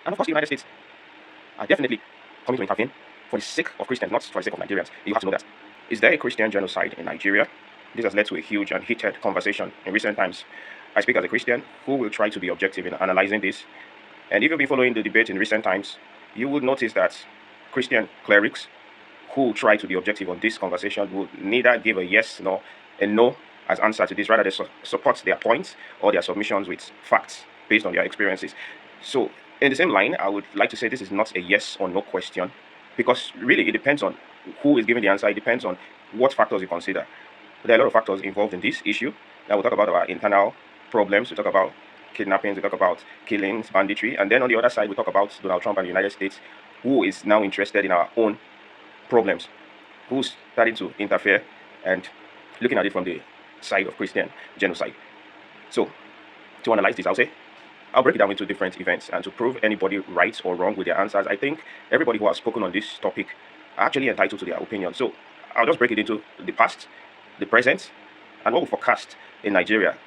And of course, the United States are definitely coming to intervene for the sake of Christians, not for the sake of Nigerians. You have to know that. Is there a Christian genocide in Nigeria? This has led to a huge and heated conversation in recent times. I speak as a Christian who will try to be objective in analyzing this. And if you've been following the debate in recent times, you will notice that Christian clerics who try to be objective on this conversation will neither give a yes nor a no as answer to this. Rather, they support their points or their submissions with facts based on their experiences. So, in the same line, I would like to say this is not a yes or no question, because really it depends on who is giving the answer. It depends on what factors you consider. There are a lot of factors involved in this issue. Now we'll talk about our internal problems. We talk about kidnappings. We talk about killings, banditry, and then on the other side we talk about Donald Trump and the United States, who is now interested in our own problems, who's starting to interfere and looking at it from the side of Christian genocide. So, to analyze this, I'll break it down into different events, and to prove anybody right or wrong with their answers, I think everybody who has spoken on this topic are actually entitled to their opinion. So, I'll just break it into the past, the present, and what we forecast in Nigeria,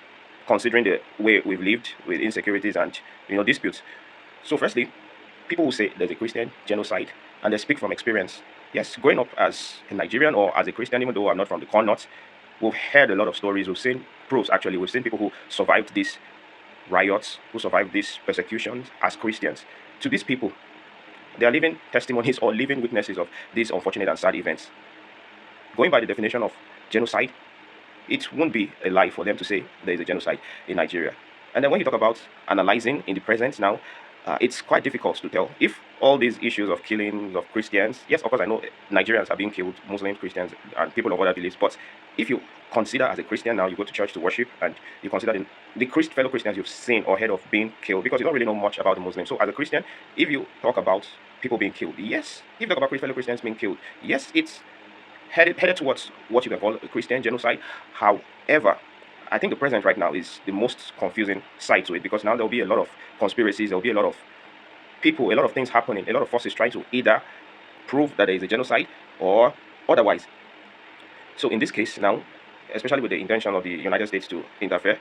considering the way we've lived with insecurities and disputes. So, firstly, people will say there's a Christian genocide, and they speak from experience. Yes, growing up as a Nigerian or as a Christian, even though I'm not from the corn north, we've heard a lot of stories. We've seen proofs, actually. We've seen people who survived these riots, who survived these persecutions as Christians. To these people, they are living testimonies or living witnesses of these unfortunate and sad events. Going by the definition of genocide, it won't be a lie for them to say there is a genocide in Nigeria. And then when you talk about analyzing in the present now, it's quite difficult to tell if all these issues of killings of Christians, yes, of course, I know Nigerians are being killed, Muslims, Christians, and people of other beliefs, but if you consider as a Christian now, you go to church to worship, and you consider the fellow Christians you've seen or heard of being killed, because you don't really know much about the Muslims. So as a Christian, if you talk about people being killed, yes, if you talk about fellow Christians being killed, yes, it's headed towards what you can call a Christian genocide. However, I think the present right now is the most confusing side to it, because now there'll be a lot of conspiracies, there'll be a lot of people, a lot of things happening, a lot of forces trying to either prove that there is a genocide or otherwise. So in this case now, especially with the intention of the United States to interfere,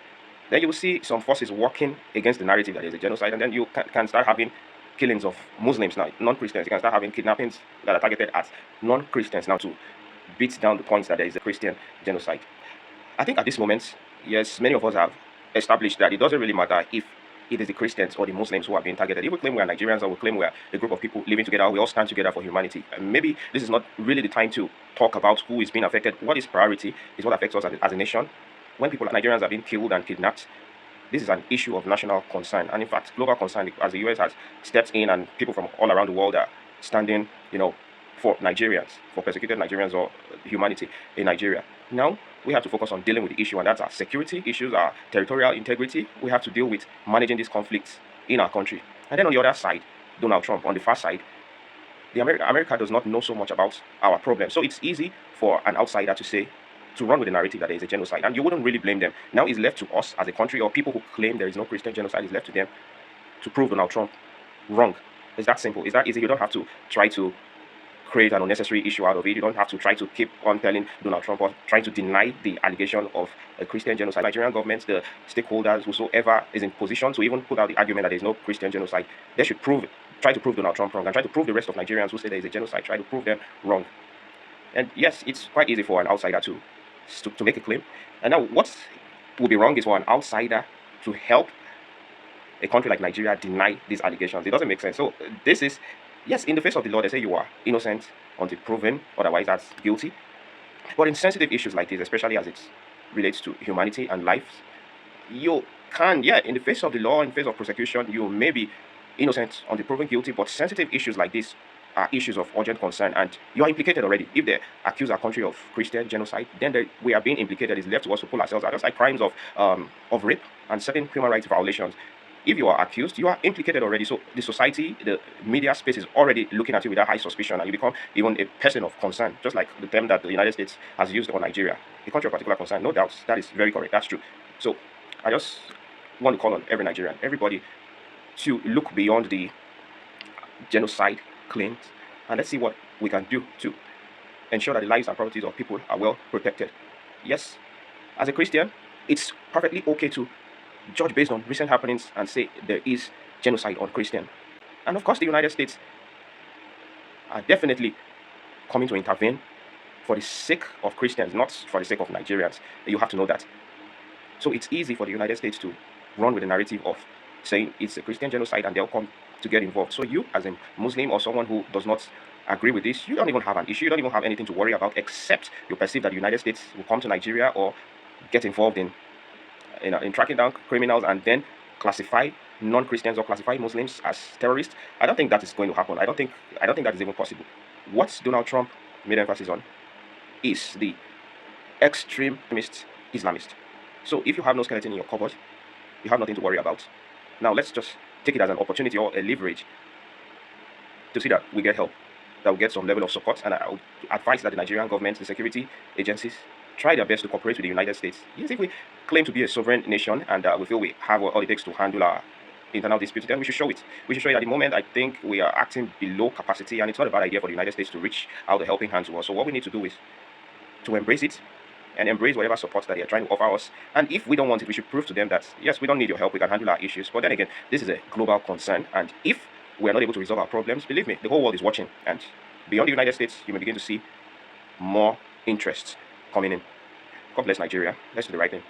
then you will see some forces working against the narrative that there is a genocide, and then you can start having killings of Muslims now, non-Christians. You can start having kidnappings that are targeted at non-Christians now to beat down the points that there is a Christian genocide. I think at this moment, yes, many of us have established that it doesn't really matter if it is the Christians or the Muslims who are being targeted. If we claim we are Nigerians, or we claim we are a group of people living together, we all stand together for humanity. And maybe this is not really the time to talk about who is being affected. What is priority is what affects us as a nation. When Nigerians are being killed and kidnapped, this is an issue of national concern, and in fact, global concern, as the US has stepped in and people from all around the world are standing, for Nigerians, for persecuted Nigerians or humanity in Nigeria. Now, we have to focus on dealing with the issue, and that's our security issues, our territorial integrity. We have to deal with managing these conflicts in our country. And then on the other side, Donald Trump, on the far side, America does not know so much about our problem. So it's easy for an outsider to run with the narrative that there is a genocide, and you wouldn't really blame them. Now it's left to us as a country, or people who claim there is no Christian genocide, it's left to them to prove Donald Trump wrong. It's that simple. It's that easy. You don't have to try to create an unnecessary issue out of it. You don't have to try to keep on telling Donald Trump or trying to deny the allegation of a Christian genocide. Nigerian government, the stakeholders, whosoever is in position to even put out the argument that there is no Christian genocide, they should try to prove Donald Trump wrong, and try to prove the rest of Nigerians who say there is a genocide, try to prove them wrong. And yes, it's quite easy for an outsider to make a claim. And now what would be wrong is for an outsider to help a country like Nigeria deny these allegations. It doesn't make sense. So this is, yes, in the face of the law, they say you are innocent until proven otherwise, that's guilty. But in sensitive issues like this, especially as it relates to humanity and life, you can, in the face of the law, in the face of prosecution, you may be innocent until proven guilty. But sensitive issues like this are issues of urgent concern, and you are implicated already. If they accuse our country of Christian genocide, then we are being implicated. It's left to us to pull ourselves out. Just like crimes of rape and certain human rights violations. If you are accused, you are implicated already. So the society, the media space is already looking at you with a high suspicion, and you become even a person of concern, just like the term that the United States has used on Nigeria, a country of particular concern. No doubt, that is very correct. That's true. So I just want to call on every Nigerian, everybody, to look beyond the genocide claims, and let's see what we can do to ensure that the lives and properties of people are well protected. Yes, as a Christian, it's perfectly okay to judge based on recent happenings and say there is genocide on Christian. And of course, the United States are definitely coming to intervene for the sake of Christians, not for the sake of Nigerians. You have to know that. So it's easy for the United States to run with the narrative of saying it's a Christian genocide and they'll come to get involved. So you, as a Muslim or someone who does not agree with this, you don't even have an issue. You don't even have anything to worry about, except you perceive that the United States will come to Nigeria or get involved in tracking down criminals and then classify non-Christians or classify Muslims as terrorists. I don't think that is going to happen. I don't think that is even possible. What Donald Trump made emphasis on is the extremist Islamist. So if you have no skeleton in your cupboard, you have nothing to worry about. Now let's just take it as an opportunity or a leverage to see that we get help, that we get some level of support. And I would advise that the Nigerian government, the security agencies, try their best to cooperate with the United States. Yes, if we claim to be a sovereign nation and we feel we have all it takes to handle our internal disputes, then we should show it. We should show it. At the moment, I think we are acting below capacity, and it's not a bad idea for the United States to reach out a helping hand to us. So what we need to do is to embrace it and embrace whatever support that they are trying to offer us. And if we don't want it, we should prove to them that, yes, we don't need your help, we can handle our issues. But then again, this is a global concern. And if we are not able to resolve our problems, believe me, the whole world is watching. And beyond the United States, you may begin to see more interests coming in. God bless Nigeria. Let's do the right thing.